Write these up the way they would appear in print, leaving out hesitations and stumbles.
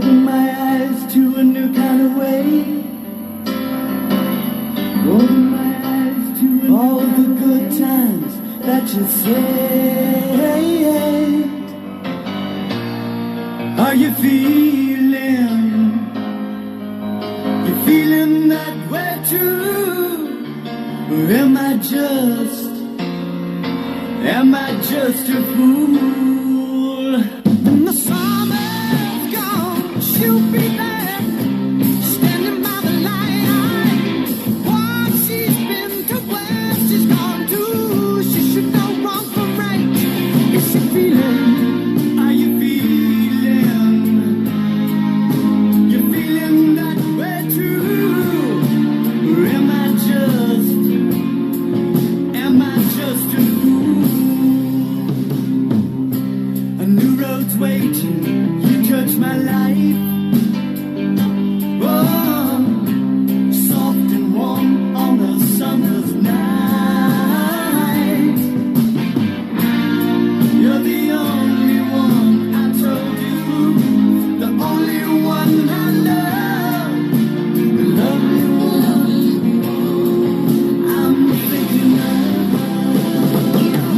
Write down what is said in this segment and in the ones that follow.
Open my eyes to a new kind of way. Open my eyes to all the good times that you say. Are you feeling that way too? Or am I just a fool? When the summer's gone, she'll be there, standing by the light. What she's been to, where she's gone to, she should know wrong from right. Is she feeling? Are you feeling? You're feeling that way too? Or am I just a fool? A new road's waiting, you touch my life. Oh, soft and warm on a summer's night. You're the only one, I told you, the only one I love, the lovely one I'm thinking of.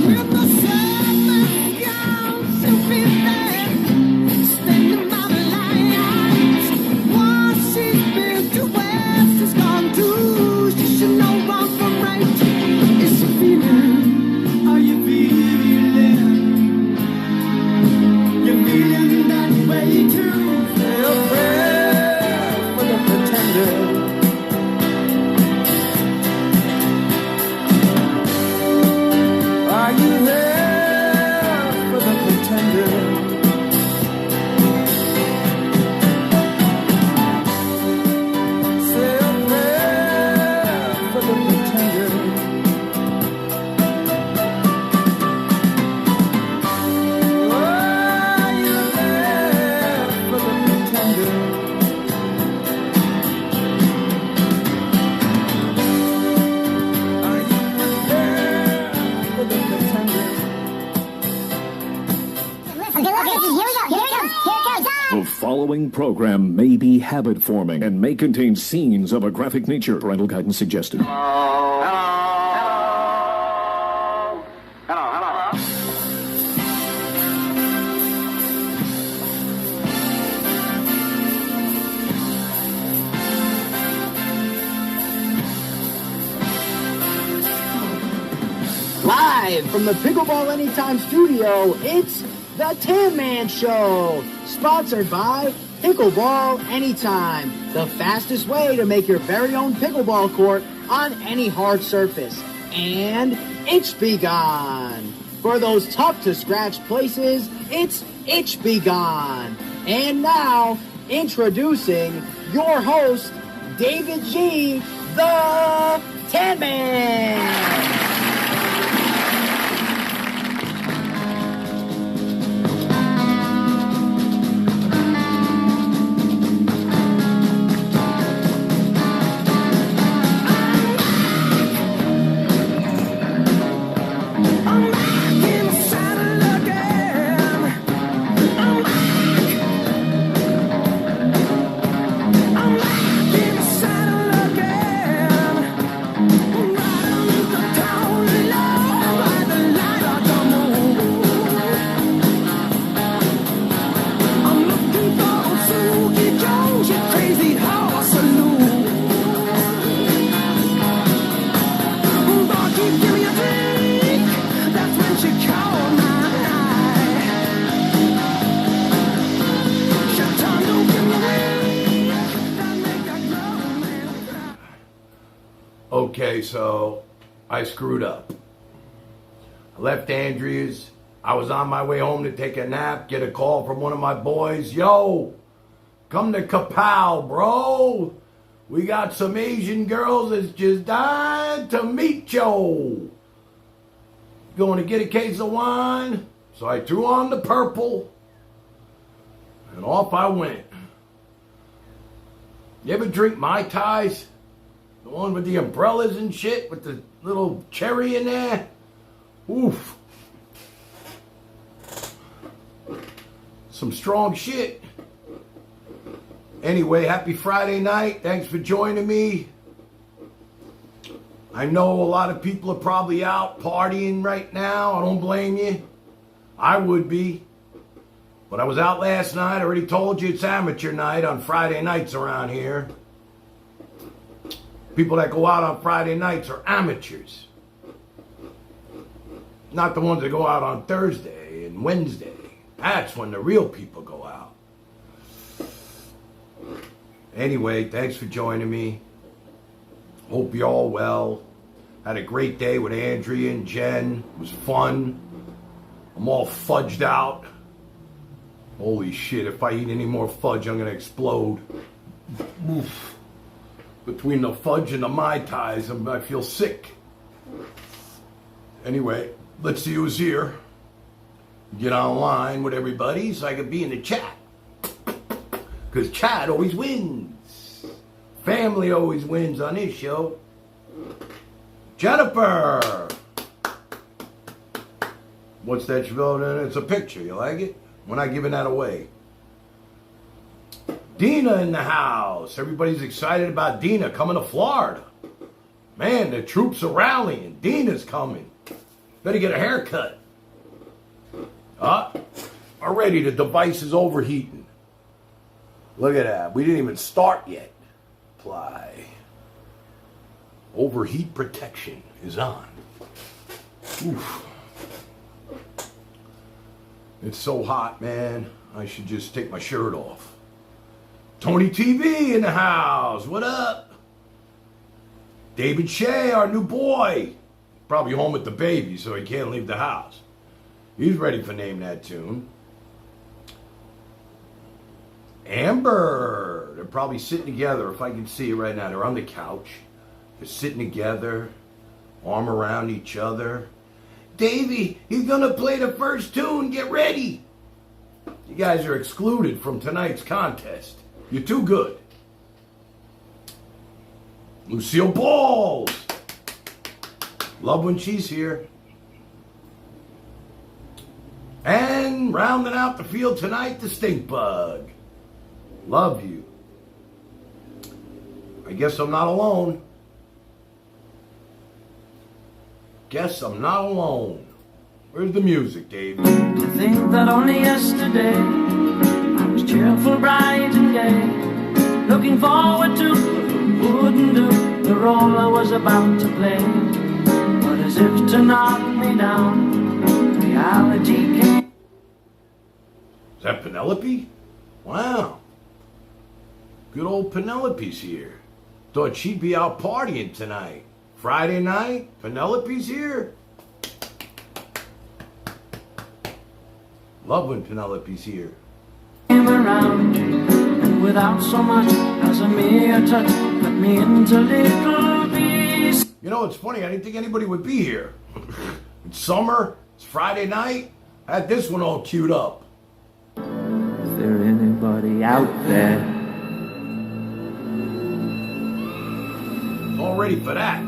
When the summer's gone, she'll be there, standing by the light. What she's been to, where she's gone to, she should know wrong from right. Is she feeling? Are you feeling? You're feeling that way too. Say a prayer for the pretender. Are you there for the pretender? Say a prayer for the pretender. Are you there for the pretender? Are you there for the pretender? Okay, here we go. Here it comes. The following program may be habit forming and may contain scenes of a graphic nature. Parental guidance suggested. Live from the Pickleball Anytime studio, it's the Tin Man Show, sponsored by Pickleball Anytime, the fastest way to make your very own pickleball court on any hard surface. And Itch Be Gone. For those tough-to-scratch places, it's Itch Be Gone. And now, introducing your host, David G., the Tin Man. Okay, so I screwed up. I left Andrews. I was on my way home to take a nap, get a call from one of my boys. Yo, come to Kapow, bro. We got some Asian girls that's just dying to meet you. Going to get a case of wine? So I threw on the purple, and off I went. You ever drink Mai Tais? The one with the umbrellas and shit, with the little cherry in there? Oof. Some strong shit. Anyway, happy Friday night. Thanks for joining me. I know a lot of people are probably out partying right now. I don't blame you. I would be. But I was out last night. I already told you it's amateur night on Friday nights around here. People that go out on Friday nights are amateurs. Not the ones that go out on Thursday and Wednesday. That's when the real people go out. Anyway, thanks for joining me. Hope you're all well. Had a great day with Andrea and Jen. It was fun. I'm all fudged out. Holy shit, if I eat any more fudge, I'm going to explode. Oof. Between the fudge and the Mai Tais, I feel sick. Anyway, let's see who's here. Get online with everybody so I can be in the chat. Because chat always wins. Family always wins on this show. Jennifer! What's that you wrote in? It's a picture. You like it? We're not giving that away. Dina in the house. Everybody's excited about Dina coming to Florida. Man, the troops are rallying. Dina's coming. Better get a haircut. Already the device is overheating. Look at that. We didn't even start yet. Apply. Overheat protection is on. Oof. It's so hot, man. I should just take my shirt off. Tony TV in the house. What up? David Shea, our new boy. Probably home with the baby, so he can't leave the house. He's ready for Name That Tune. Amber. They're probably sitting together, if I can see it right now. They're on the couch. They're sitting together, arm around each other. Davey, he's going to play the first tune. Get ready. You guys are excluded from tonight's contest. You're too good. Lucille Balls. Love when she's here. And rounding out the field tonight, the Stink Bug. Love you. I guess I'm not alone. Guess I'm not alone. Where's the music, Dave? To think that only yesterday I was cheerful, bright and gay, looking forward to what wouldn't do the role I was about to play. But as if to knock me down, reality came. Is that Penelope? Wow. Good old Penelope's here. Thought she'd be out partying tonight. Friday night, Penelope's here. Love when Penelope's here. Came around, and without so much as a mere touch, cut me into little pieces. You know, it's funny, I didn't think anybody would be here. It's summer, it's Friday night. I had this one all queued up. Is there anybody out there? All ready for that.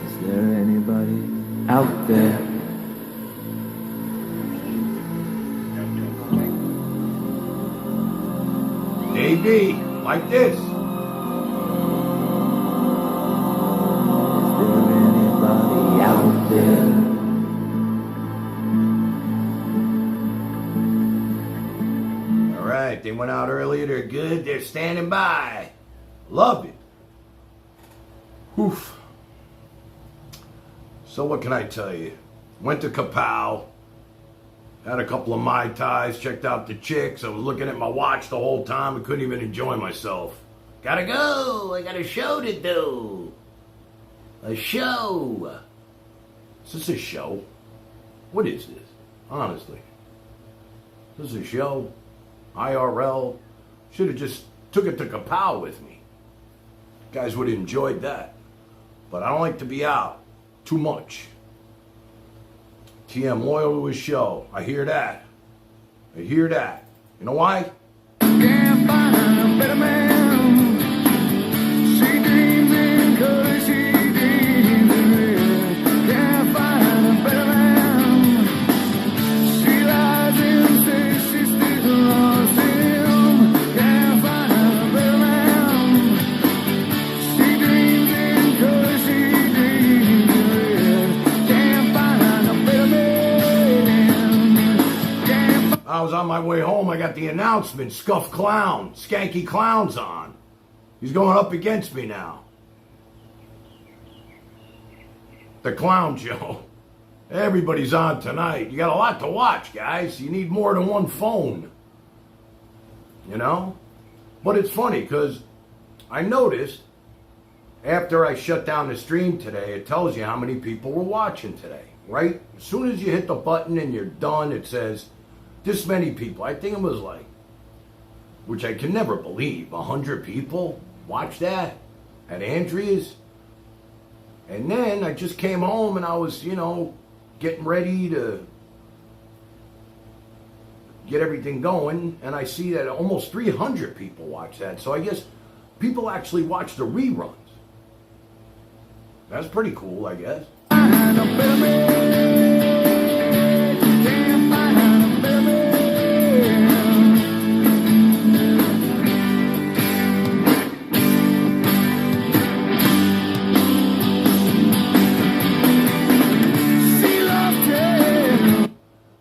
Is there anybody out there? Davey, like this. Is there anybody out there? All right, they went out earlier, they're good, they're standing by. Love it. Oof. So what can I tell you? Went to Kapow, had a couple of Mai Tais, checked out the chicks. I was looking at my watch the whole time. I couldn't even enjoy myself. Gotta go. I got a show to do. A show. Is this a show? What is this? Honestly. Is this a show? IRL? Should have just took it to Kapow with me. Guys would have enjoyed that. But I don't like to be out too much. TM loyal to his show. I hear that. I hear that. You know why? Can't find a better man. She dreams in color, she dreams in red. Can't find a better man. She lies in state. on my way home, I got the announcement, Scuff Clown, Skanky Clown's on. He's going up against me now. The Clown Show. Everybody's on tonight. You got a lot to watch, guys. You need more than one phone. You know? But it's funny because I noticed after I shut down the stream today, it tells you how many people were watching today, right? As soon as you hit the button and you're done, it says this many people. I think it was like, which I can never believe, 100 people watched that at Andrea's. And then I just came home and I was, getting ready to get everything going. And I see that almost 300 people watch that. So I guess people actually watch the reruns. That's pretty cool, I guess.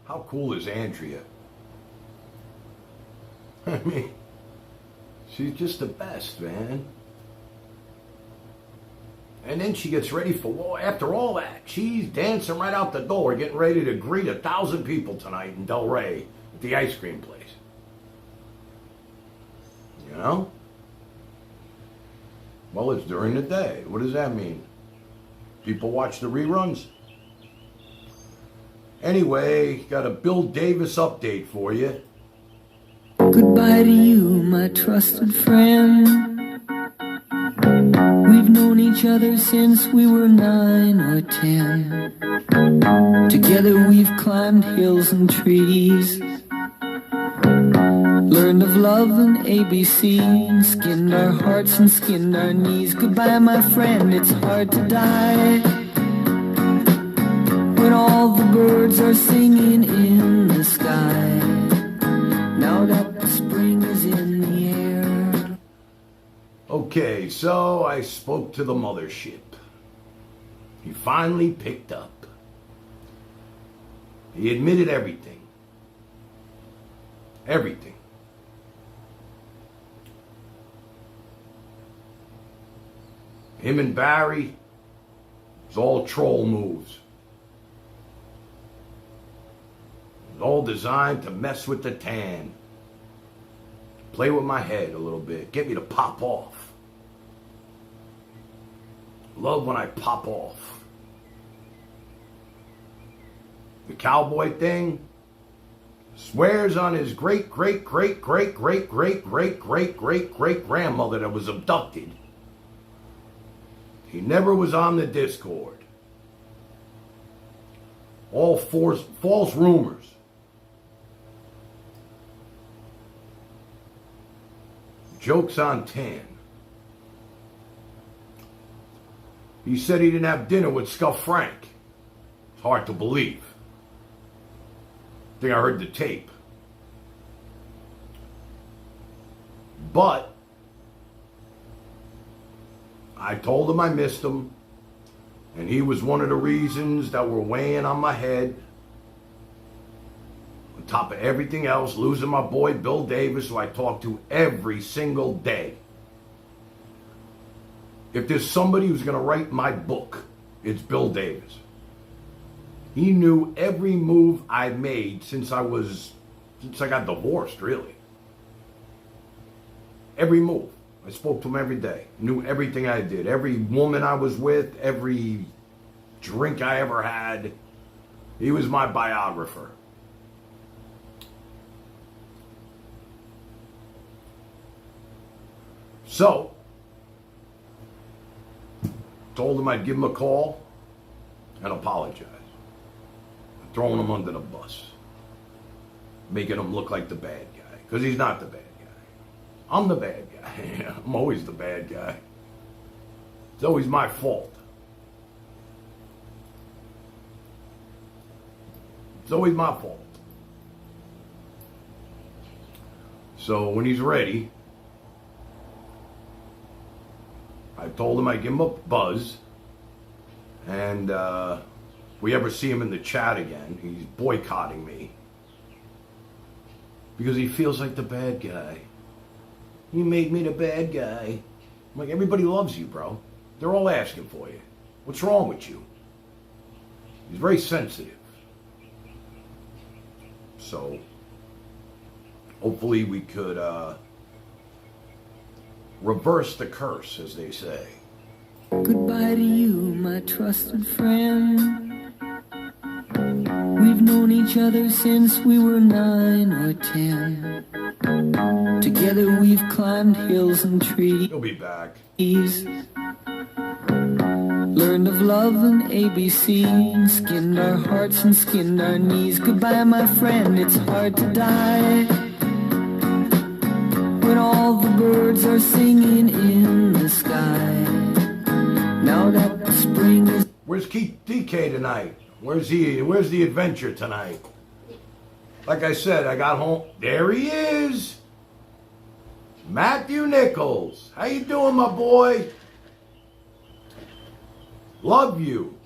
How cool is Andrea? I mean, she's just the best, man. And then she gets ready for, after all that, she's dancing right out the door, getting ready to greet 1,000 people tonight in Delray at the ice cream place. You know? Well, it's during the day. What does that mean? People watch the reruns? Anyway, got a Bill Davis update for you. Goodbye to you, my trusted friend. We've known each other since we were 9 or 10. Together we've climbed hills and trees, learned of love and ABC, and skinned our hearts and skinned our knees. Goodbye, my friend, it's hard to die when all the birds are singing in the sky. Now that the spring is in the air. Okay, so I spoke to the mothership. He finally picked up. He admitted everything. Everything. Him and Barry, it's all troll moves. It's all designed to mess with the tan. Play with my head a little bit. Get me to pop off. Love when I pop off. The cowboy thing, swears on his great-great-great-great-great-great-great-great-great-grandmother that was abducted. He never was on the Discord. All false rumors. Jokes on Tan. He said he didn't have dinner with Scuff Frank. It's hard to believe. I think I heard the tape. But I told him I missed him, and he was one of the reasons that were weighing on my head. On top of everything else, losing my boy Bill Davis, who I talk to every single day. If there's somebody who's going to write my book, it's Bill Davis. He knew every move I made since I got divorced, really. Every move. I spoke to him every day. Knew everything I did. Every woman I was with, every drink I ever had. He was my biographer. So, told him I'd give him a call and apologize. Throwing him under the bus. Making him look like the bad guy. Because he's not the bad guy. I'm the bad guy. I'm always the bad guy. It's always my fault. It's always my fault. So when he's ready, I told him I'd give him a buzz. And if we ever see him in the chat again, he's boycotting me. because he feels like the bad guy. You made me the bad guy. I'm like, everybody loves you, bro. They're all asking for you. What's wrong with you? He's very sensitive. So, hopefully we could reverse the curse, as they say. Goodbye to you, my trusted friend. We've known each other since we were 9 or 10. Together we've climbed hills and trees. He'll be back. Learned of love and ABC, skinned our hearts and skinned our knees. Goodbye, my friend, it's hard to die when all the birds are singing in the sky. Now that the spring is... Where's Keith DK tonight? Where's he? Where's the adventure tonight? Like I said, I got home. There he is. Matthew Nichols. How you doing, my boy? Love you.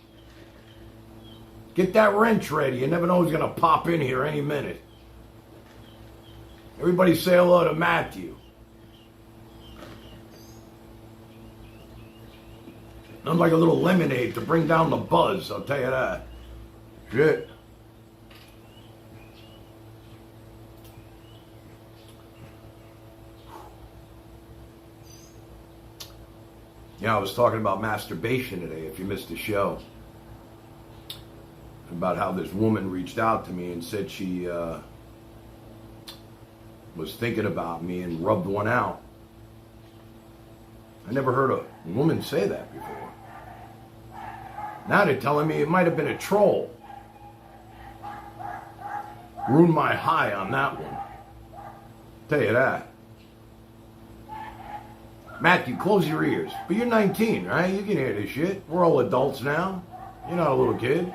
Get that wrench ready. You never know who's going to pop in here any minute. Everybody say hello to Matthew. Nothing like a little lemonade to bring down the buzz, I'll tell you that. Shit. Yeah, I was talking about masturbation today, if you missed the show. About how this woman reached out to me and said she was thinking about me and rubbed one out. I never heard a woman say that before. Now they're telling me it might have been a troll. Ruined my high on that one. Tell you that. Matthew, close your ears. But you're 19, right? You can hear this shit. We're all adults now. You're not a little kid.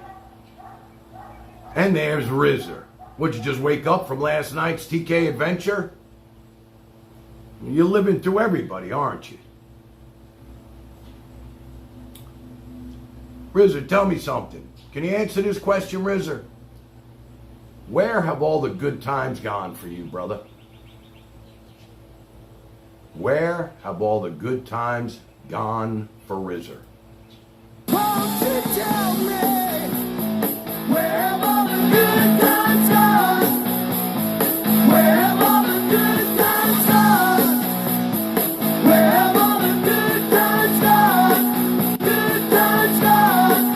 And there's Rizzer. Would you just wake up from last night's TK adventure? You're living through everybody, aren't you? Rizzer, tell me something. Can you answer this question, Rizzer? Where have all the good times gone for you, brother? Where have all the good times gone for Rizzer? Won't you tell me where have all the good times gone? Where have all the good times gone? Where have all the good times gone? Good times gone.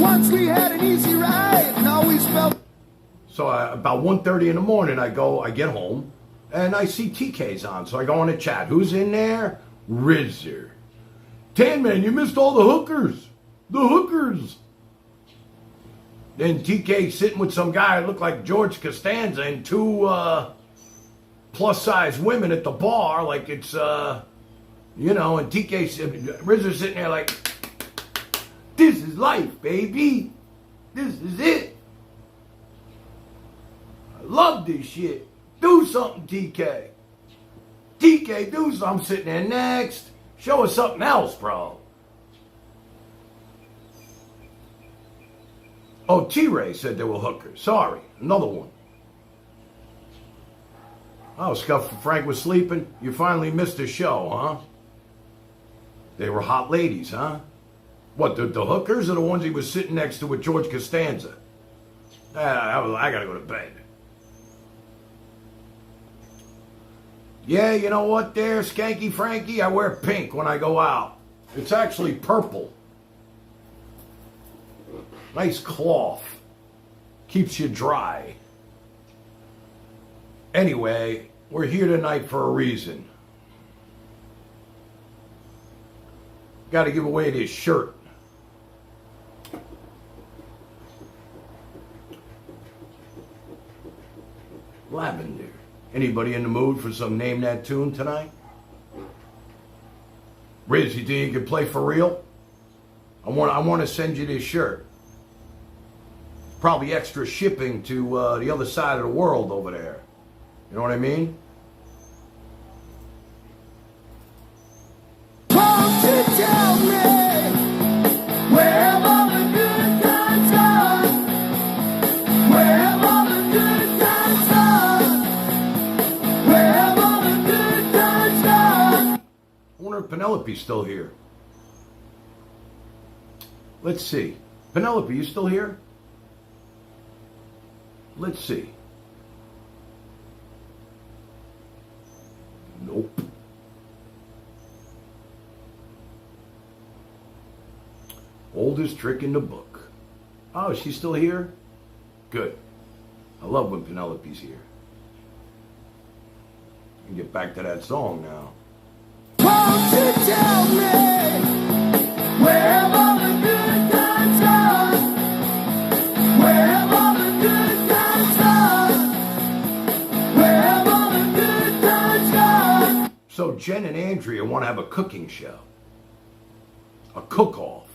Once we had an easy ride, and always felt. So about 1:30 in the morning, I get home, and I see TK's on. So I go on a chat. Who's in there? Rizzer. Tan Man, you missed all the hookers. The hookers. Then TK sitting with some guy who looked like George Costanza and two plus-size women at the bar, like it's, and Rizzer sitting there like, this is life, baby. This is it. I love this shit. Do something, TK. TK, do something. I'm sitting there next. Show us something else, bro. Oh, T-Ray said they were hookers. Sorry, another one. Oh, Scuff Frank was sleeping. You finally missed the show, huh? They were hot ladies, huh? What, the hookers or the ones he was sitting next to with George Costanza? I gotta go to bed. Yeah, you know what there, Skanky Frankie? I wear pink when I go out. It's actually purple. Nice cloth. Keeps you dry. Anyway, we're here tonight for a reason. Got to give away this shirt. Lavender. Anybody in the mood for some Name That Tune tonight? Riz, you think you can play for real? I want to send you this shirt. Probably extra shipping to the other side of the world over there. You know what I mean? Won't you tell me where have all the good times gone? Where have all Penelope's still here. Let's see. Penelope, you still here? Let's see. Nope. Oldest trick in the book. Oh, she's still here? Good. I love when Penelope's here. We can get back to that song now. Won't you tell me where have all the good times gone? Where have all the good times gone? Where have all the good times gone? So Jen and Andrea want to have a cooking show. A cook-off.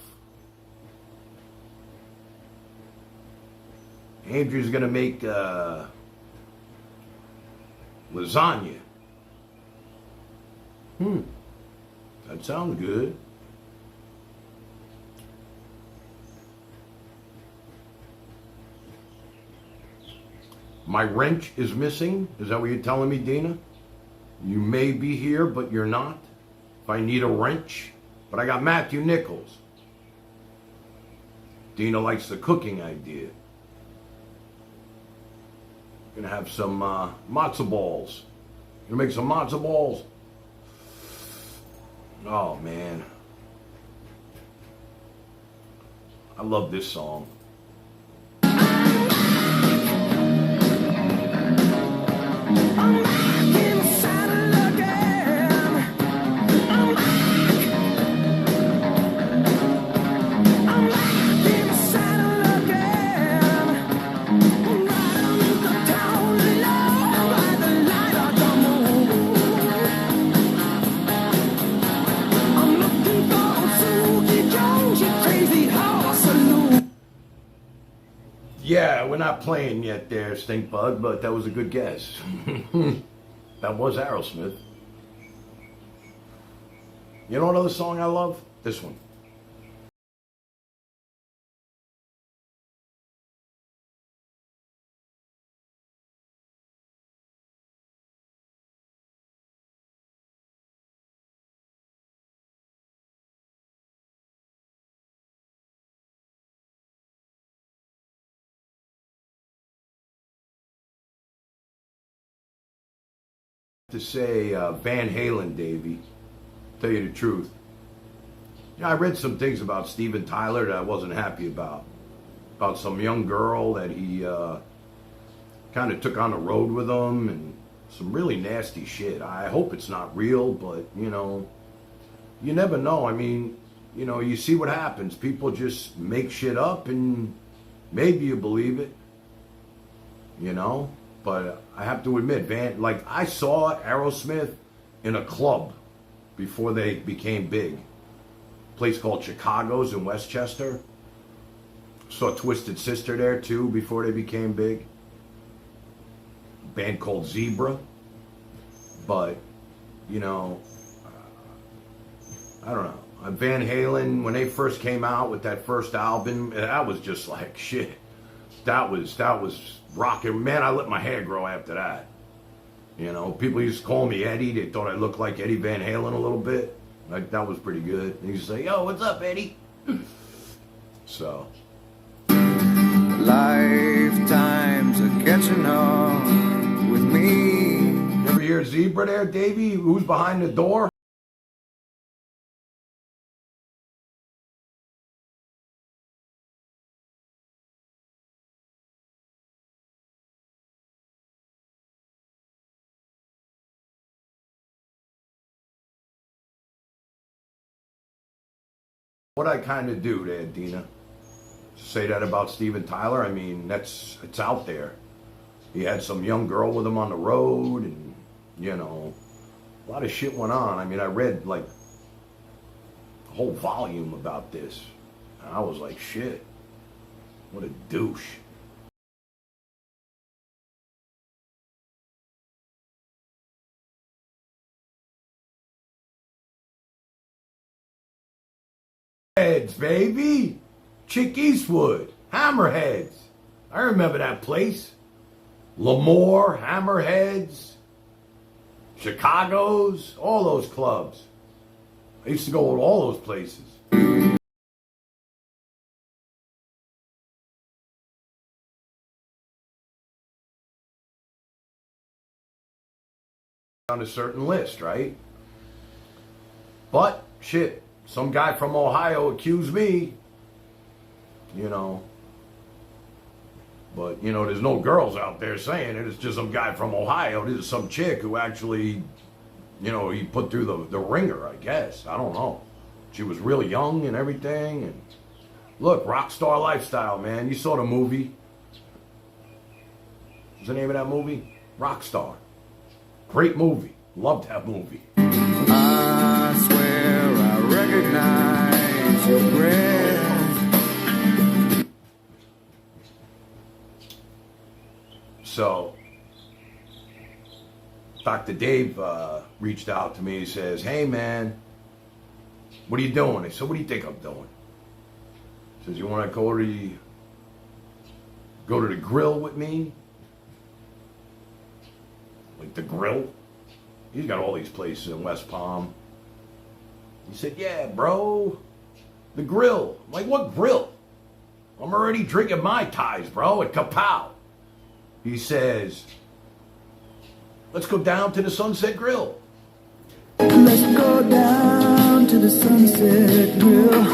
Andrea's going to make lasagna. That sounds good. My wrench is missing. Is that what you're telling me, Dina? You may be here, but you're not. If I need a wrench. But I got Matthew Nichols. Dina likes the cooking idea. Gonna have some matzo balls. Gonna make some matzo balls. Oh man, I love this song. Yeah, we're not playing yet there, Stinkbug, but that was a good guess. That was Aerosmith. You know another song I love? This one. To say Van Halen, Davey. Tell you the truth. Yeah, I read some things about Steven Tyler that I wasn't happy about. About some young girl that he kind of took on the road with him and some really nasty shit. I hope it's not real, but, you know, you never know. I mean, you know, you see what happens. People just make shit up and maybe you believe it, you know? But I have to admit, I saw Aerosmith in a club before they became big. A place called Chicago's in Westchester. Saw Twisted Sister there too before they became big. A band called Zebra. But, you know, I don't know. Van Halen, when they first came out with that first album, that was just like shit. That was rocking. Man, I let my hair grow after that. You know, people used to call me Eddie. They thought I looked like Eddie Van Halen a little bit. Like, that was pretty good. They used to say, yo, what's up, Eddie? So. Lifetimes are catching up with me. You ever hear Zebra there, Davey? Who's behind the door? What I kind of do there, Dina, say that about Steven Tyler. I mean, it's out there. He had some young girl with him on the road, and, you know, a lot of shit went on. I mean, I read, like, a whole volume about this. And I was like, shit, what a douche. Heads, baby. Chick Eastwood. Hammerheads. I remember that place. Lemoore, Hammerheads, Chicago's, all those clubs. I I used to go to all those places. On a certain list, right? But, shit, some guy from Ohio accused me, you know. But, you know, there's no girls out there saying it. It's just some guy from Ohio. This is some chick who actually, you know, he put through the ringer, I guess. I don't know. She was really young and everything. And look, Rockstar Lifestyle, man. You saw the movie. What's the name of that movie? Rockstar. Great movie. Loved that movie. I swear I recognize your breath. So, Dr. Dave reached out to me. He says, hey, man, what are you doing? I said, what do you think I'm doing? He says, you want to go to the grill with me? Like the grill? He's got all these places in West Palm. He said, yeah, bro, the grill. I'm like, what grill? I'm already drinking Mai Tais, bro, at Kapow. He says, let's go down to the Sunset Grill. Let's go down to the Sunset Grill.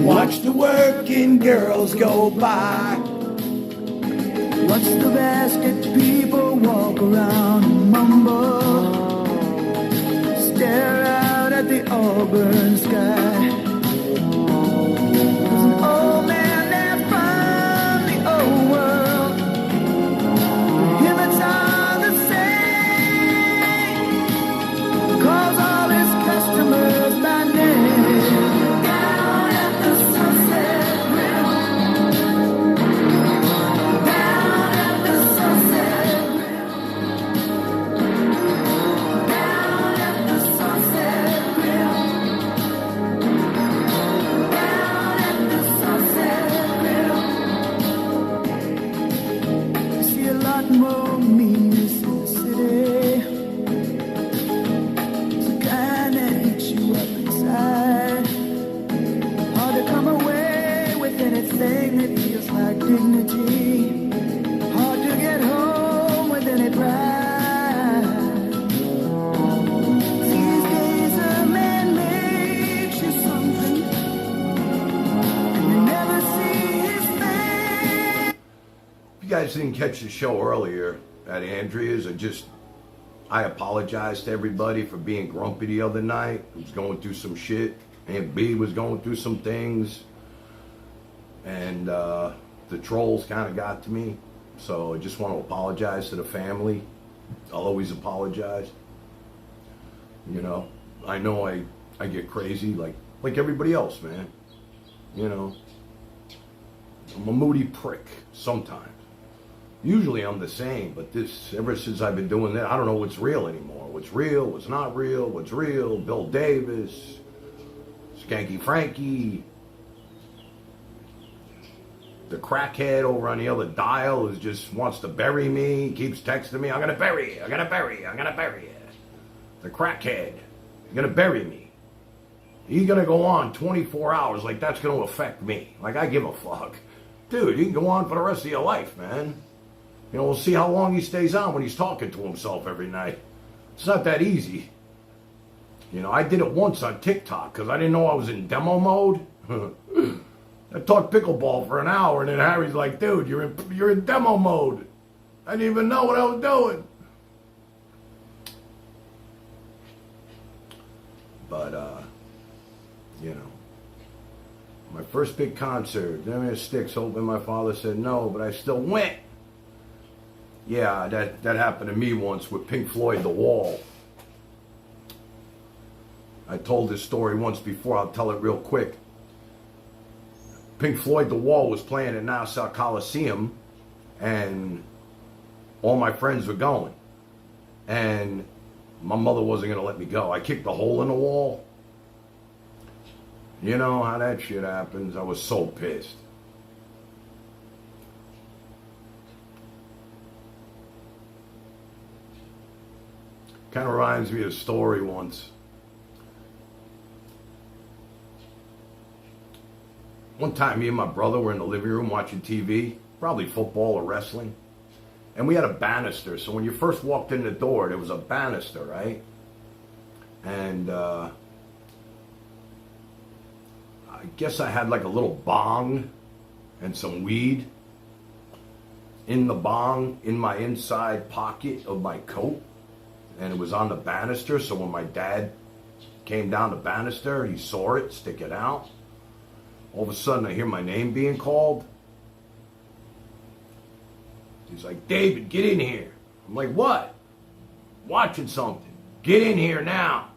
Watch the working girls go by. Watch the basket people walk around and mumble. Stare out at the auburn sky. There's an old man there from the old world. Him it's all the same. Calls all his customers by name. Down at the Sunset Grill. Down at the Sunset Grill. Down at the Sunset Grill. Down at the Sunset Grill. See a lot more meanness in the city. It's the kind that eats you up inside. Hard to come away with anything that feels like dignity. Hard to get home with any pride. These days a man makes you something, and you never see his face. If you guys didn't catch the show earlier at Andrea's, I apologize to everybody for being grumpy the other night. I was going through some shit. Aunt B was going through some things. And the trolls kind of got to me. So I just want to apologize to the family. I'll always apologize. You know I get crazy like everybody else, man. You know, I'm a moody prick sometimes. Usually I'm the same, but ever since I've been doing that, I don't know what's real anymore. What's real, what's not real, what's real. Bill Davis, Skanky Frankie, the crackhead over on the other dial who just wants to bury me, keeps texting me, I'm gonna bury you, I'm gonna bury you, I'm gonna bury you. The crackhead, you're gonna bury me. He's gonna go on 24 hours like that's gonna affect me. Like I give a fuck. Dude, you can go on for the rest of your life, man. You know, we'll see how long he stays on when he's talking to himself every night. It's not that easy. You know, I did it once on TikTok because I didn't know I was in demo mode. I talked pickleball for an hour, and then Harry's like, dude, you're in demo mode. I didn't even know what I was doing. But, you know, my first big concert, Them Sticks opened, my father said no, but I still went. Yeah, that happened to me once with Pink Floyd, The Wall. I told this story once before, I'll tell it real quick. Pink Floyd, The Wall was playing at Nassau Coliseum, and all my friends were going. And my mother wasn't going to let me go. I kicked a hole in the wall. You know how that shit happens. I was so pissed. Kind of reminds me of a story once. one time me and my brother were in the living room watching TV, probably football or wrestling. And we had a banister. So when you first walked in the door, there was a banister, right? And I guess I had like a little bong and some weed in the bong in my inside pocket of my coat. And it was on the banister. So when my dad came down the banister, he saw it, stick it out. All of a sudden I hear my name being called. He's like, David, get in here. I'm like, what? Watching something. Get in here now.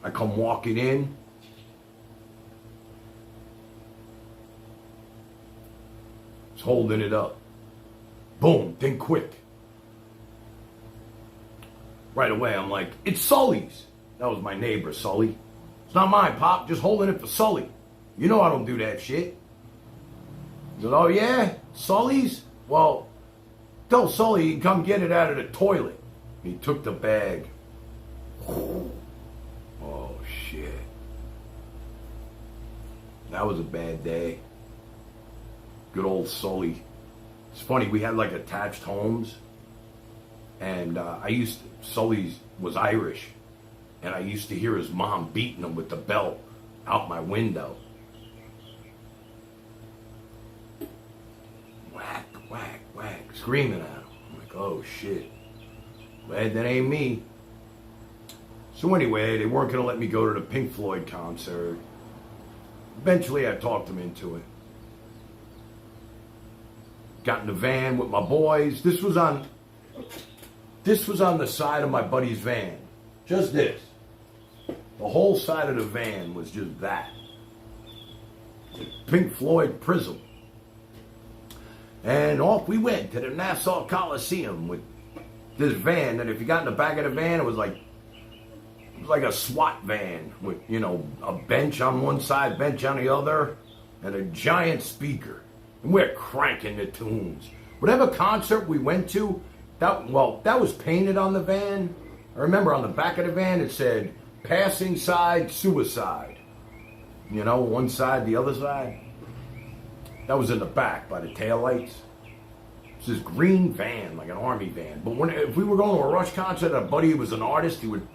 I come walking in. He's holding it up. Boom, then quick. Right away, I'm like, it's Sully's. That was my neighbor, Sully. It's not mine, Pop. Just holding it for Sully. You know I don't do that shit. He goes, oh yeah? Sully's? Well, tell Sully he can come get it out of the toilet. He took the bag. Oh, shit. That was a bad day. Good old Sully. It's funny, we had like attached homes. And Sully was Irish. And I used to hear his mom beating him with the belt out my window. Whack, whack, whack, screaming at him. I'm like, oh shit. Glad that ain't me. So anyway, they weren't going to let me go to the Pink Floyd concert. Eventually I talked them into it. Got in the van with my boys. This was on the side of my buddy's van. Just this. The whole side of the van was just that. Pink Floyd Prism. And off we went to the Nassau Coliseum with this van that if you got in the back of the van, it was like a SWAT van with, you know, a bench on one side, bench on the other, and a giant speaker. And we're cranking the tunes. Whatever concert we went to, that was painted on the van. I remember on the back of the van it said, passing side, suicide. You know, one side, the other side. That was in the back by the taillights. It's this green van, like an army van. But if we were going to a Rush concert, a buddy who was an artist, he would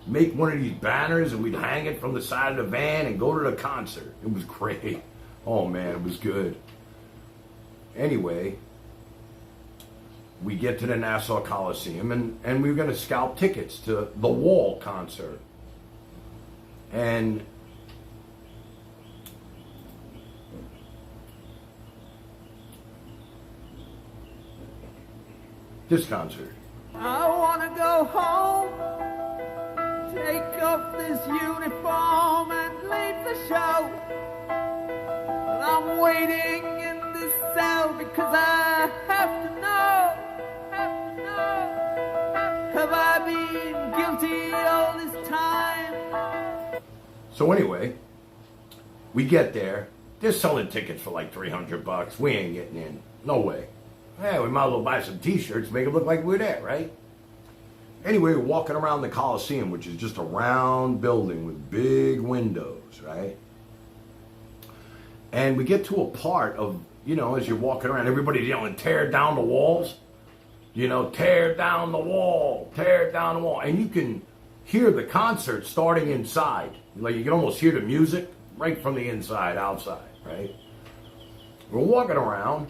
make one of these banners and we'd hang it from the side of the van and go to the concert. It was great. Oh man, it was good. Anyway, we get to the Nassau Coliseum and we were going to scalp tickets to the Wall concert. And this concert. I wanna go home, take off this uniform and leave the show. And I'm waiting in this cell because I have to know, have I been guilty all this time? So anyway, we get there. They're selling tickets for like $300. We ain't getting in. No way. Yeah, we might as well buy some t-shirts, make it look like we're there, right? Anyway, we're walking around the Coliseum, which is just a round building with big windows, right? And we get to a part of, you know, as you're walking around, everybody's yelling, tear down the walls. You know, tear down the wall, tear down the wall. And you can hear the concert starting inside. Like you can almost hear the music right from the inside, outside, right? We're walking around,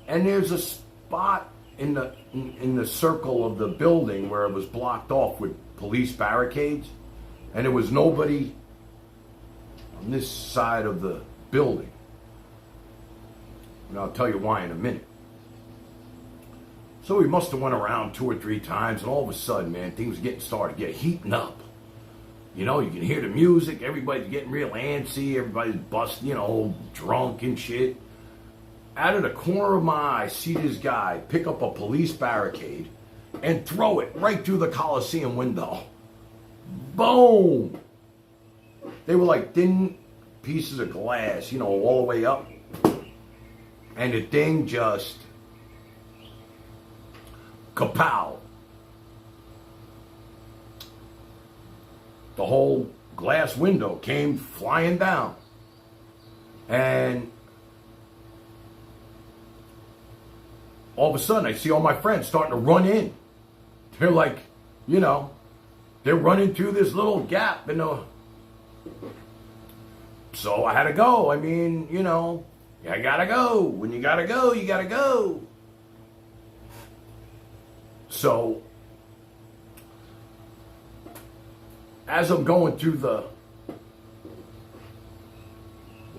and there's a spot in the circle of the building where it was blocked off with police barricades, and there was nobody on this side of the building. And I'll tell you why in a minute. So we must have went around 2 or 3 times, and all of a sudden, man, things started getting heating up. You know, you can hear the music, everybody's getting real antsy, everybody's busting, you know, drunk and shit. Out of the corner of my eye, I see this guy pick up a police barricade and throw it right through the Coliseum window. Boom! They were like thin pieces of glass, you know, all the way up. And the thing just kapow. The whole glass window came flying down. And all of a sudden, I see all my friends starting to run in. They're like, you know, they're running through this little gap in the... So I had to go. I mean, you know, I gotta go. When you gotta go, you gotta go. So, as I'm going through the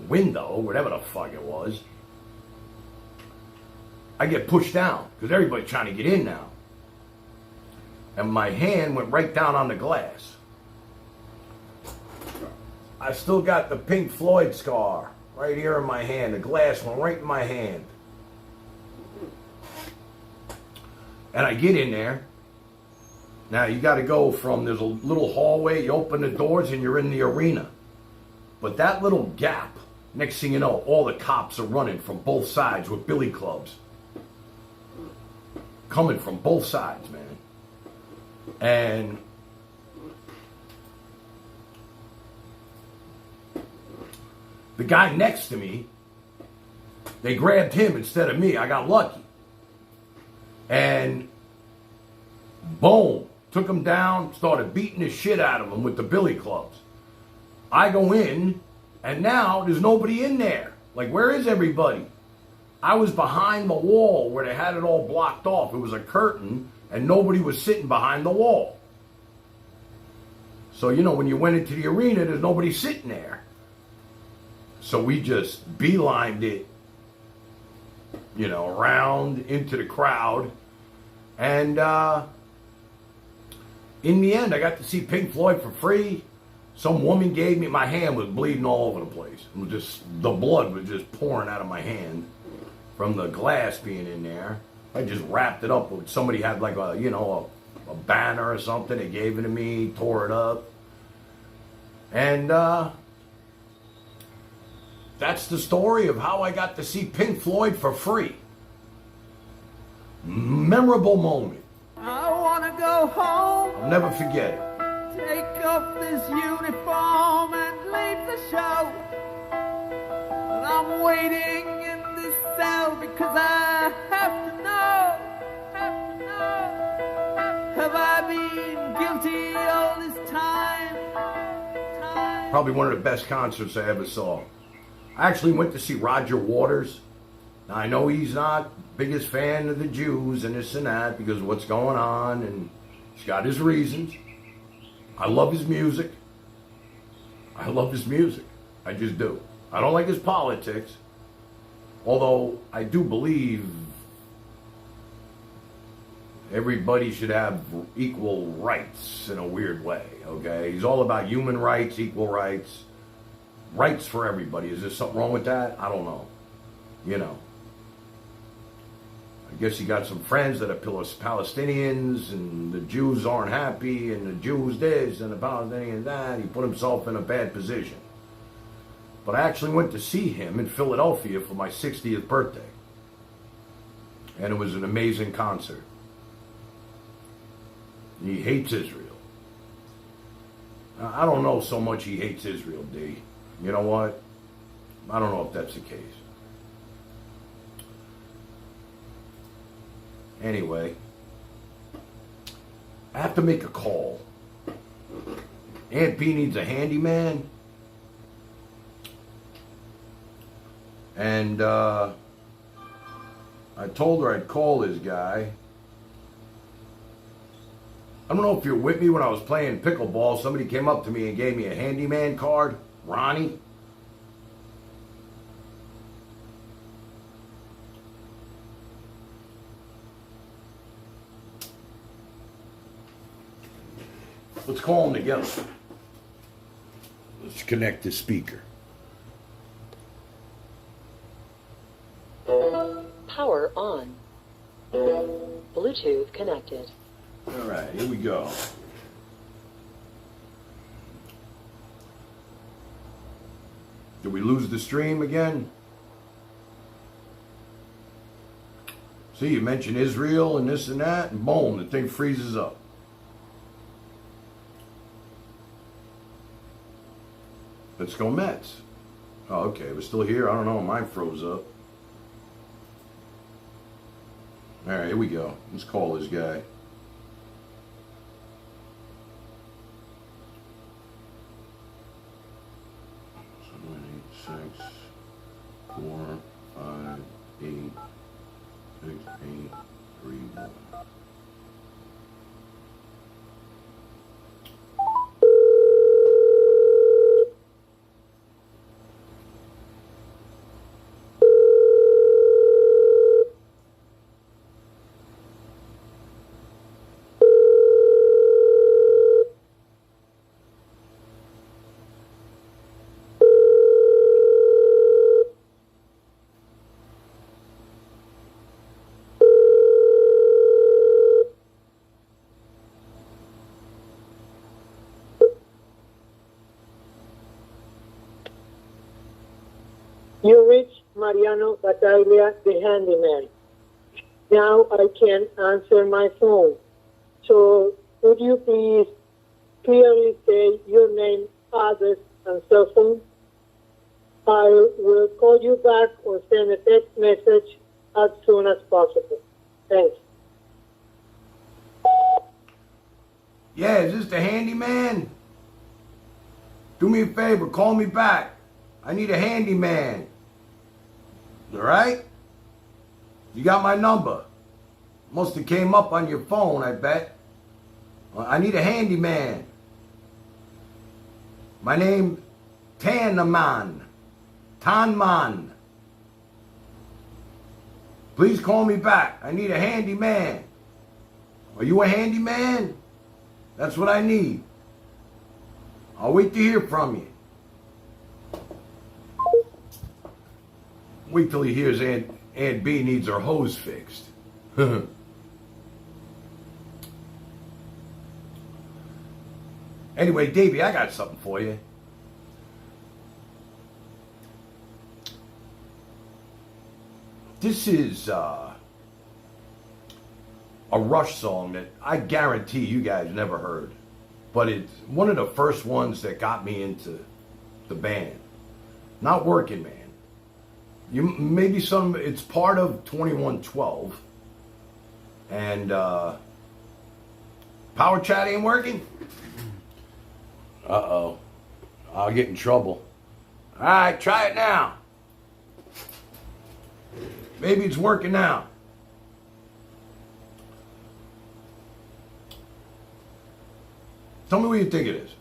window, whatever the fuck it was, I get pushed down because everybody's trying to get in now. And my hand went right down on the glass. I still got the Pink Floyd scar right here in my hand. The glass went right in my hand. And I get in there. Now you got to go from, there's a little hallway, you open the doors and you're in the arena. But that little gap, next thing you know, all the cops are running from both sides with billy clubs. Coming from both sides, man. And the guy next to me, they grabbed him instead of me. I got lucky. And boom, took him down, started beating the shit out of him with the billy clubs. I go in, and now there's nobody in there. Like, where is everybody? I was behind the wall where they had it all blocked off. It was a curtain, and nobody was sitting behind the wall. So, you know, when you went into the arena, there's nobody sitting there. So we just beelined it, you know, around into the crowd. And in the end, I got to see Pink Floyd for free. Some woman gave me, my hand was bleeding all over the place. It was just, the blood was just pouring out of my hand from the glass being in there. I just wrapped it up. Somebody had like a, you know, a banner or something. They gave it to me, tore it up. And that's the story of how I got to see Pink Floyd for free. Memorable moment. I wanna go home, I'll never forget it. take off this uniform and leave the show. And I'm waiting in this cell because I have to know, have I been guilty all this time? Probably one of the best concerts I ever saw. I actually went to see Roger Waters. Now, I know he's not biggest fan of the Jews and this and that because of what's going on, and he's got his reasons. I love his music. I love his music. I just do. I don't like his politics, although I do believe everybody should have equal rights in a weird way, okay? He's all about human rights, equal rights, rights for everybody. Is there something wrong with that? I don't know. You know. I guess he got some friends that are Palestinians, and the Jews aren't happy, and the Jews this, and the Palestinians that. He put himself in a bad position. But I actually went to see him in Philadelphia for my 60th birthday. And it was an amazing concert. He hates Israel. I don't know so much he hates Israel, D. You know what? I don't know if that's the case. Anyway, I have to make a call. Aunt B needs a handyman. And I told her I'd call this guy. I don't know if you're with me when I was playing pickleball. Somebody came up to me and gave me a handyman card. Ronnie. Let's call them together. Let's connect the speaker. Power on. Bluetooth connected. All right, here we go. Did we lose the stream again? See, you mentioned Israel and this and that, and boom, the thing freezes up. Let's go Mets. Oh, okay. We're still here? I don't know. Mine froze up. All right, here we go. Let's call this guy. Six, 4, 5, 8, 6, 8, 3, 1. You reached Mariano Battaglia, the handyman. Now I can't answer my phone. So would you please clearly say your name, address, and cell phone? I will call you back or send a text message as soon as possible. Thanks. Yeah, is this the handyman? Do me a favor, call me back. I need a handyman. All right? You got my number. Must have came up on your phone, I bet. I need a handyman. My name, Tanman. Tanman. Please call me back. I need a handyman. Are you a handyman? That's what I need. I'll wait to hear from you. Wait till he hears Aunt B needs her hose fixed. Anyway, Davey, I got something for you. This is a Rush song that I guarantee you guys never heard. But it's one of the first ones that got me into the band. Not Working Man. It's part of 2112. And Power Chat ain't working? Uh-oh. I'll get in trouble. All right, try it now. Maybe it's working now. Tell me what you think it is.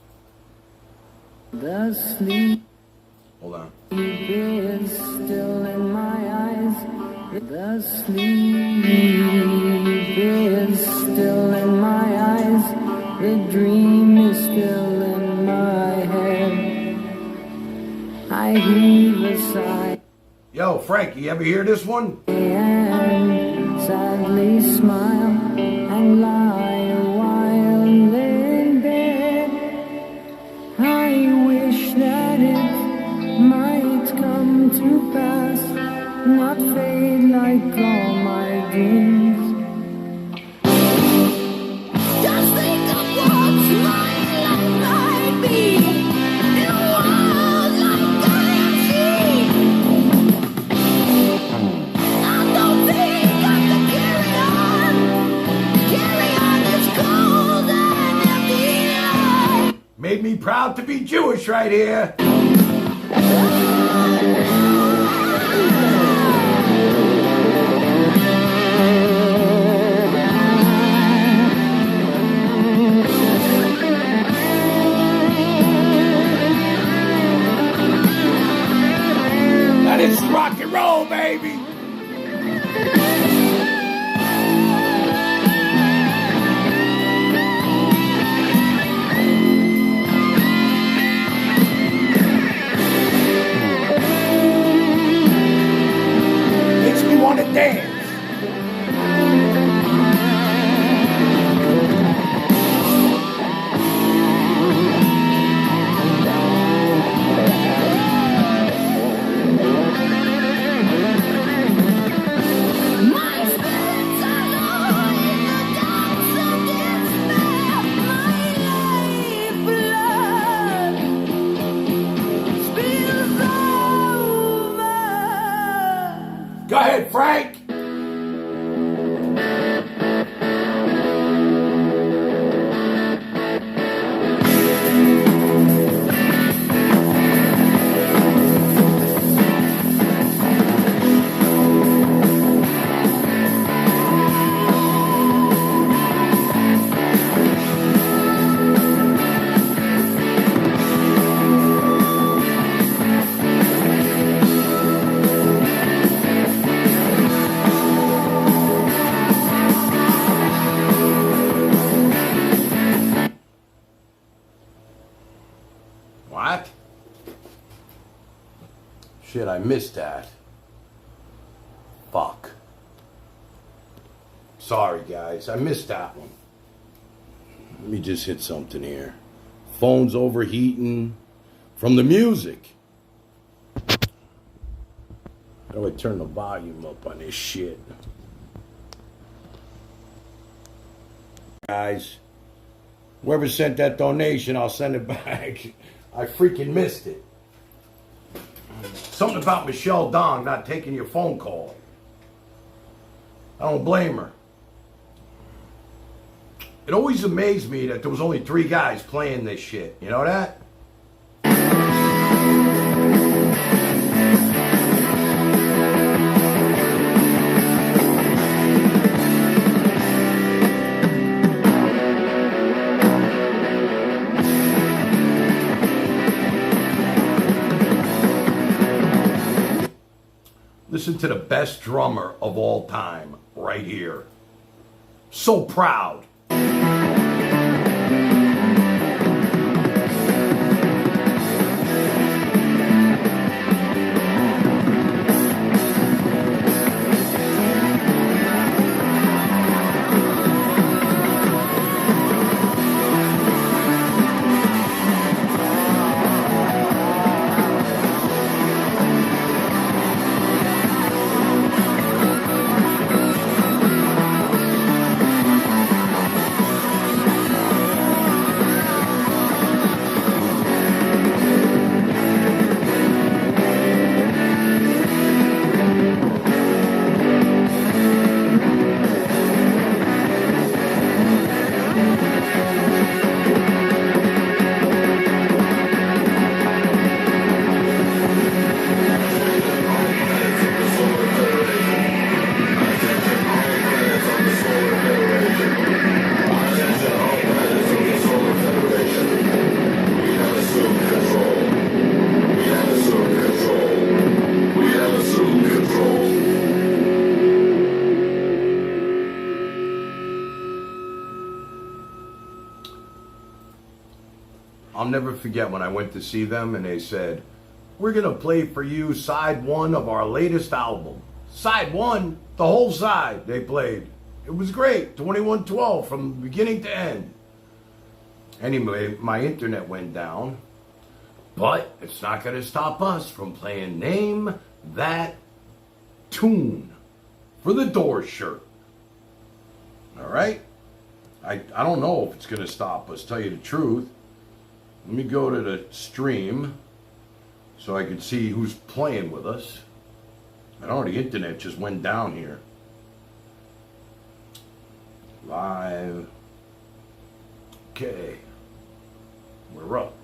The sleep Hold on. is still in my eyes. The sleep is still in my eyes. The dream is still in my head. I heave a sigh Yo, Frank, you ever hear this one? and sadly smile and lie a while in bed. I wish that it might come to pass, not fade like all my dreams. Just think of what my life might be in a world like I have seen. I don't think I can carry on this cold and empty life. Made me proud to be Jewish right here. That is rock and roll, baby. Makes me want to dance. ahead, Frank. What? Shit, I missed that. Fuck. Sorry, guys. I missed that one. Let me just hit something here. Phone's overheating from the music. How do I turn the volume up on this shit? Guys, whoever sent that donation, I'll send it back. I freaking missed it. Something about Michelle Dong not taking your phone call. I don't blame her. It always amazed me that there was only 3 guys playing this shit. You know that? Listen to the best drummer of all time right here. So proud. I'll never forget when I went to see them and they said, we're going to play for you side 1 of our latest album. Side 1? The whole side they played. It was great. 2112 from beginning to end. Anyway, my internet went down. But it's not going to stop us from playing Name That Tune for the Doors shirt. All right? I don't know if it's going to stop us, tell you the truth. Let me go to the stream so I can see who's playing with us. I know the internet just went down here. Live. Okay. We're up.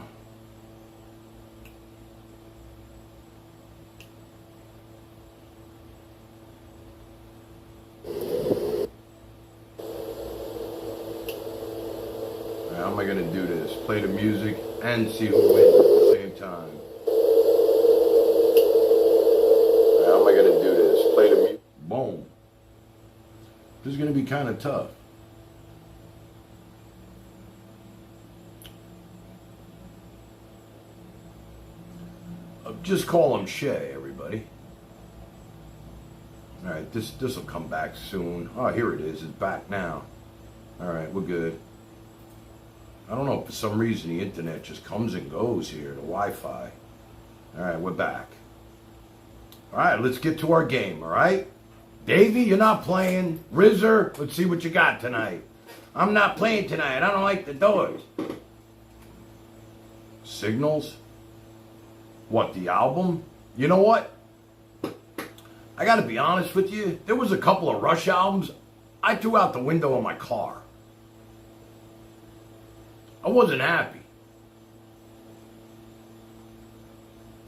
How am I going to do this? Play the music and see who wins at the same time. How am I going to do this? Play the music. Boom. This is going to be kind of tough. Just call him Shay, everybody. All right, this will come back soon. Oh, here it is. It's back now. All right, we're good. I don't know, for some reason the internet just comes and goes here, the Wi-Fi. All right, we're back. All right, let's get to our game, all right? Davey, you're not playing. Rizzer, let's see what you got tonight. I'm not playing tonight. I don't like the Doors. Signals? What, the album? You know what? I gotta be honest with you, there was a couple of Rush albums I threw out the window of my car. I wasn't happy.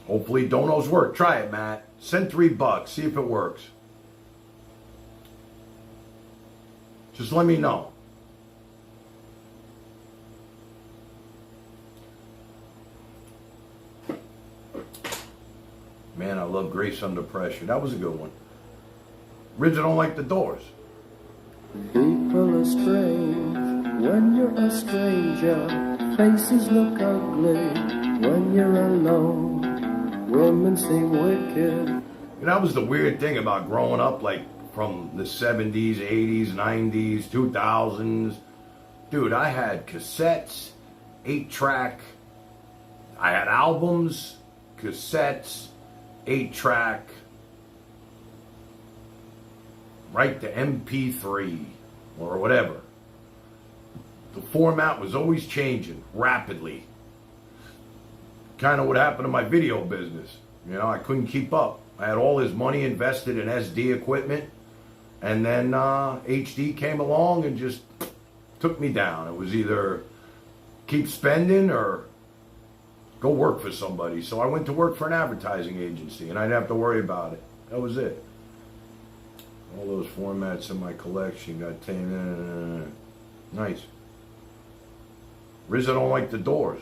Hopefully Dono's work. Try it, Matt. Send $3. See if it works. Just let me know. Man, I love Grace Under Pressure. That was a good one. Riz, I don't like the Doors. People are strange when you're a stranger. Faces look ugly when you're alone. Women seem wicked. And that was the weird thing about growing up, like from the 70s, 80s, 90s, 2000s. Dude, I had cassettes, 8-track. I had albums, cassettes, 8-track, right to MP3 or whatever. The format was always changing rapidly. Kind of what happened to my video business. You know, I couldn't keep up. I had all this money invested in SD equipment, and then HD came along and just took me down. It was either keep spending or go work for somebody. So I went to work for an advertising agency, and I didn't have to worry about it. That was it. All those formats in my collection got taken. Nice. Riz, I don't like the Doors.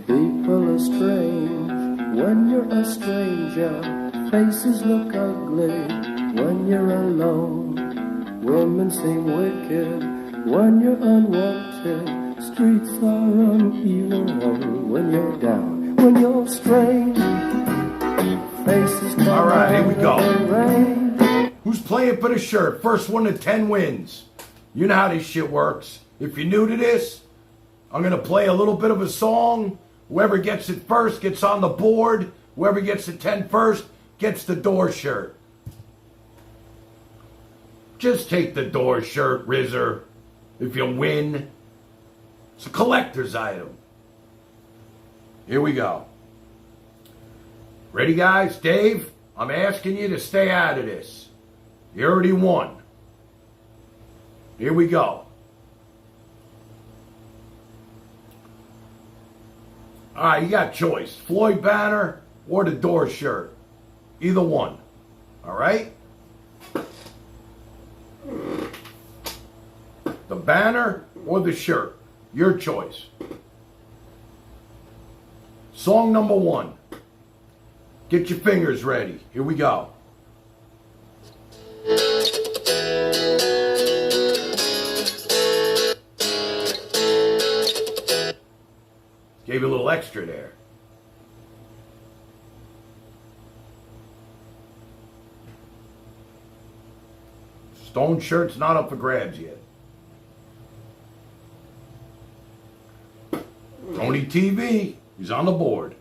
People are strange when you're a stranger. Faces look ugly when you're alone. Women seem wicked when you're unwanted. Streets are uneven when you're down. When you're strange, faces come. All right, here we go. Rain. Who's playing for the shirt? First one to 10 wins. You know how this shit works. If you're new to this, I'm going to play a little bit of a song. Whoever gets it first gets on the board. Whoever gets to 10 first gets the Doors shirt. Just take the Doors shirt, Rizzer, if you win. It's a collector's item. Here we go. Ready, guys? Dave, I'm asking you to stay out of this. You already won. Here we go. All right, you got choice. Floyd banner or the Doors shirt. Either one. All right? The banner or the shirt. Your choice. Song number 1. Get your fingers ready. Here we go. Gave you a little extra there. Stone shirt's not up for grabs yet. Tony TV, he's on the board.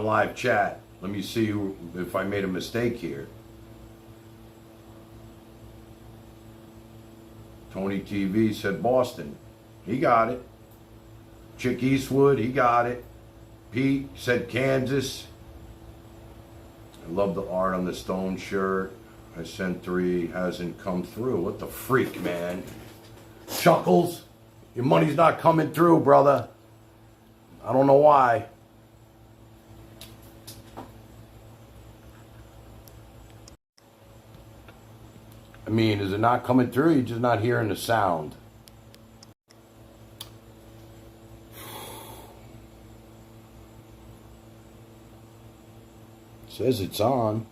Live chat. Let me see if I made a mistake here. Tony TV said Boston. He got it. Chick Eastwood, he got it. Pete said Kansas. I love the art on the Stone shirt. I sent 3, hasn't come through. What the freak, man? Chuckles, your money's not coming through, brother. I don't know why. I mean, is it not coming through? You're just not hearing the sound. It says it's on.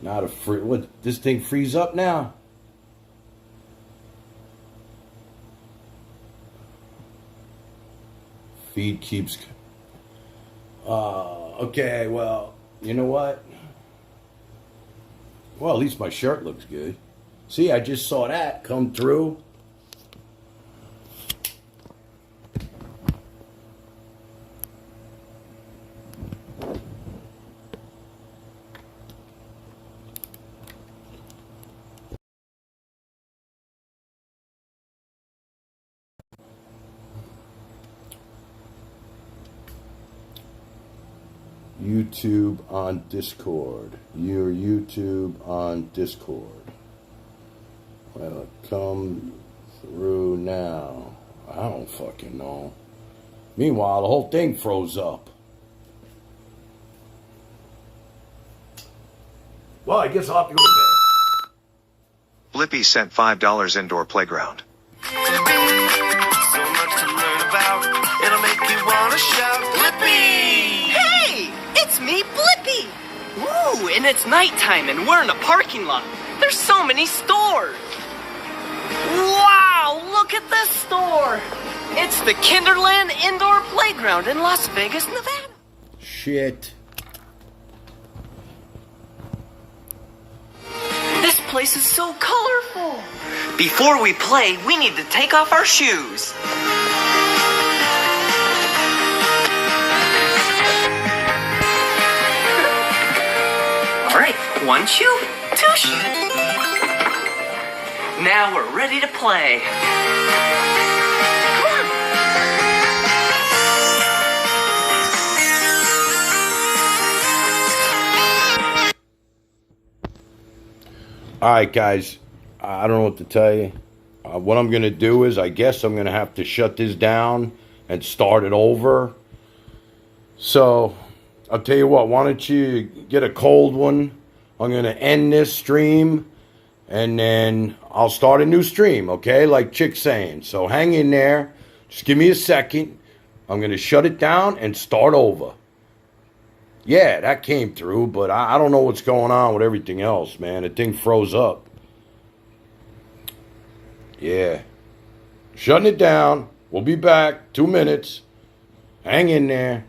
Not a free. What? This thing freeze up now? Feed keeps... okay, well, you know what? Well, at least my shirt looks good. See, I just saw that come through. YouTube on Discord. Your YouTube on Discord. Well, come through now. I don't fucking know. Meanwhile, the whole thing froze up. Well, I guess I'll have to go to bed. Blippi sent $5 indoor playground. So much to learn about. It'll make you wanna shout, Blippi! Hey! It's me, Blippi! Ooh, and it's nighttime and we're in a parking lot. There's so many stores. Wow, look at this store. It's the Kinderland Indoor Playground in Las Vegas, Nevada. Shit. This place is so colorful. Before we play, we need to take off our shoes. All right, one shoe, two shoes. Now we're ready to play. Come on. All right, guys. I don't know what to tell you. What I'm going to do is I guess I'm going to have to shut this down and start it over. So, I'll tell you what. Why don't you get a cold one? I'm going to end this stream. And then I'll start a new stream, okay? Like Chick's saying. So hang in there. Just give me a second. I'm going to shut it down and start over. Yeah, that came through, but I don't know what's going on with everything else, man. The thing froze up. Yeah. Shutting it down. We'll be back. 2 minutes. Hang in there.